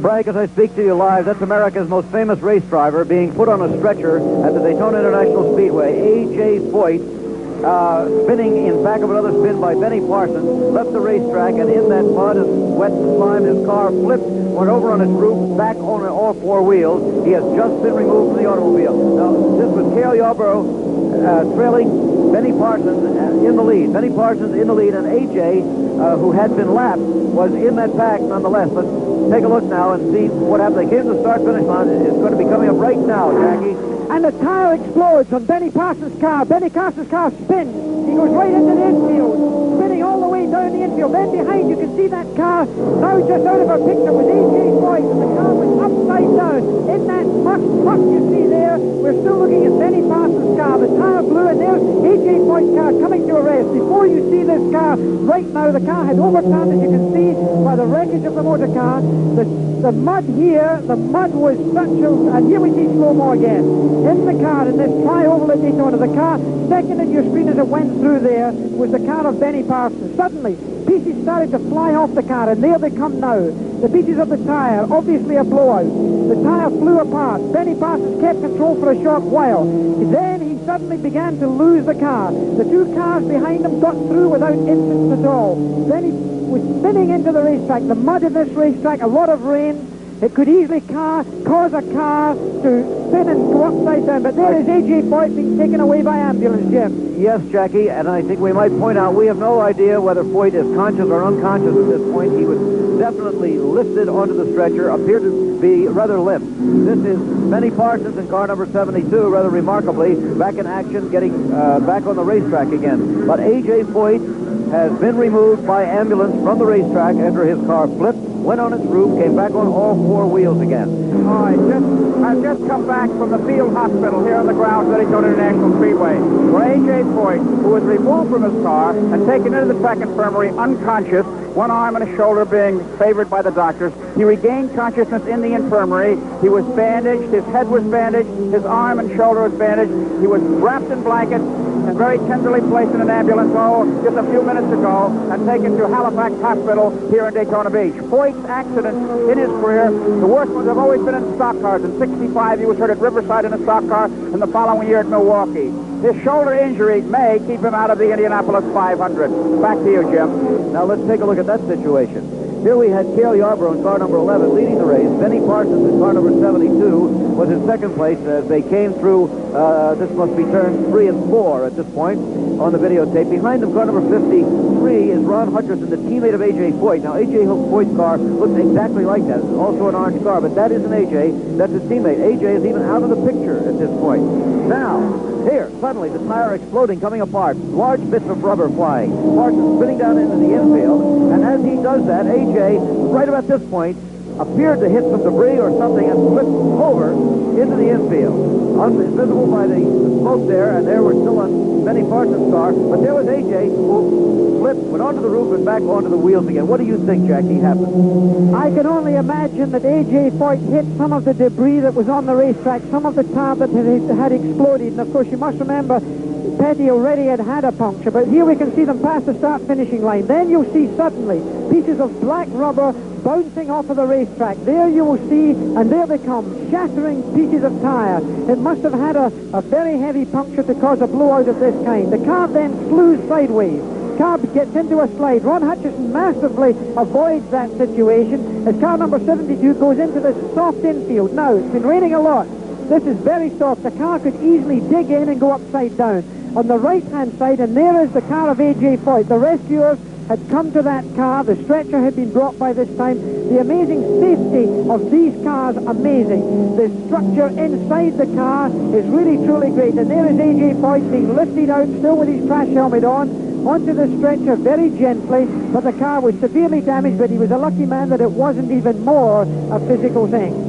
Frank, as I speak to you live, that's America's most famous race driver being put on a stretcher at the Daytona International Speedway. AJ Foyt, spinning in back of another spin by Benny Parsons, left the racetrack, and in that mud and wet and slime, his car flipped, went over on its roof, back on all four wheels. He has just been removed from the automobile. Now, this was Cale Yarborough trailing Benny Parsons in the lead. Benny Parsons in the lead, and AJ, who had been lapped, was in that pack nonetheless. Let's take a look now and see what happened. They came to the start-finish line. It's going to be coming up right now, Jackie. And the tire explodes on Benny Parsons' car. Benny Parsons' car spins. He goes right into the infield, spinning all the way down the infield. Then behind, you can see that car now just out of our picture with AJ Foyt, and the car was upside down. In that muck you see there, we're still looking at Benny Parsons' car. The tire blew, and there's AJ Foyt's car coming to a rest. Before you see this car, right now, the car had overturned, as you can see, by the wreckage of the motor car. The mud here, the mud was such a... And here we see slow-mo again. In the car, in this flyover at Daytona, the car, second in your screen as it went through there, was the car of Benny Parsons. Suddenly, pieces started to fly off the car, and there they come now. The pieces of the tire, obviously a blowout. The tire flew apart. Benny Parsons kept control for a short while. Then he suddenly began to lose the car. The two cars behind him got through without incidents at all. Then he was spinning into the racetrack. The mud in this racetrack, a lot of rain. It could easily cause a car to spin and go upside down. But there is AJ Foyt being taken away by ambulance, Jim. Yes, Jackie, and I think we might point out we have no idea whether Foyt is conscious or unconscious at this point. He was definitely lifted onto the stretcher, appeared to be rather limp. This is Benny Parsons in car number 72, rather remarkably, back in action, getting back on the racetrack again. But AJ Foyt has been removed by ambulance from the racetrack after his car flipped, went on its roof, came back on all four wheels again. All right, I've just come back from the field hospital here on the grounds of Daytona International Speedway, where A.J. Foyt, who was removed from his car and taken into the track infirmary unconscious, one arm and a shoulder being favored by the doctors. He regained consciousness in the infirmary. He was bandaged, his head was bandaged, his arm and shoulder was bandaged. He was wrapped in blankets and very tenderly placed in an ambulance, just a few minutes ago, and taken to Halifax Hospital here in Daytona Beach. Foyt's accidents in his career, the worst ones have always been in stock cars. In '65, he was hurt at Riverside in a stock car, and the following year at Milwaukee. His shoulder injury may keep him out of the Indianapolis 500. Back to you, Jim. Now let's take a look at that situation. Here we had Cale Yarborough in car number 11 leading the race. Benny Parsons in car number 72 was in second place as they came through, this must be turns 3 and 4 at this point on the videotape. Behind them, car number 53 is Ron Hutcherson, the teammate of A.J. Foyt. Now, A.J. Foyt's car looks exactly like that. It's also an orange car, but that isn't A.J. That's his teammate. A.J. is even out of the picture at this point. Now, here, suddenly, the tire exploding, coming apart. Large bits of rubber flying. Parsons spinning down into the infield, and as he does that, A.J., right about this point, appeared to hit some debris or something and flipped over into the infield. Invisible by the smoke there, and there we're still on Benny Parsons' car, but there was A.J. who flipped, went onto the roof and back onto the wheels again. What do you think, Jackie, happened? I can only imagine that A.J. Foyt hit some of the debris that was on the racetrack, some of the tar that had exploded, and of course you must remember Petty already had a puncture, but here we can see them pass the start-finishing line. Then you'll see suddenly pieces of black rubber bouncing off of the racetrack. There you will see, and there they come, shattering pieces of tire. It must have had a very heavy puncture to cause a blowout of this kind. The car then slews sideways. Car gets into a slide. Ron Hutcherson masterfully avoids that situation as car number 72 goes into this soft infield. Now, it's been raining a lot. This is very soft. The car could easily dig in and go upside down. On the right-hand side, and there is the car of A.J. Foyt. The rescuers had come to that car. The stretcher had been brought by this time. The amazing safety of these cars, amazing. The structure inside the car is really, truly great. And there is A.J. Foyt being lifted out, still with his crash helmet on, onto the stretcher very gently. But the car was severely damaged, but he was a lucky man that it wasn't even more a physical thing.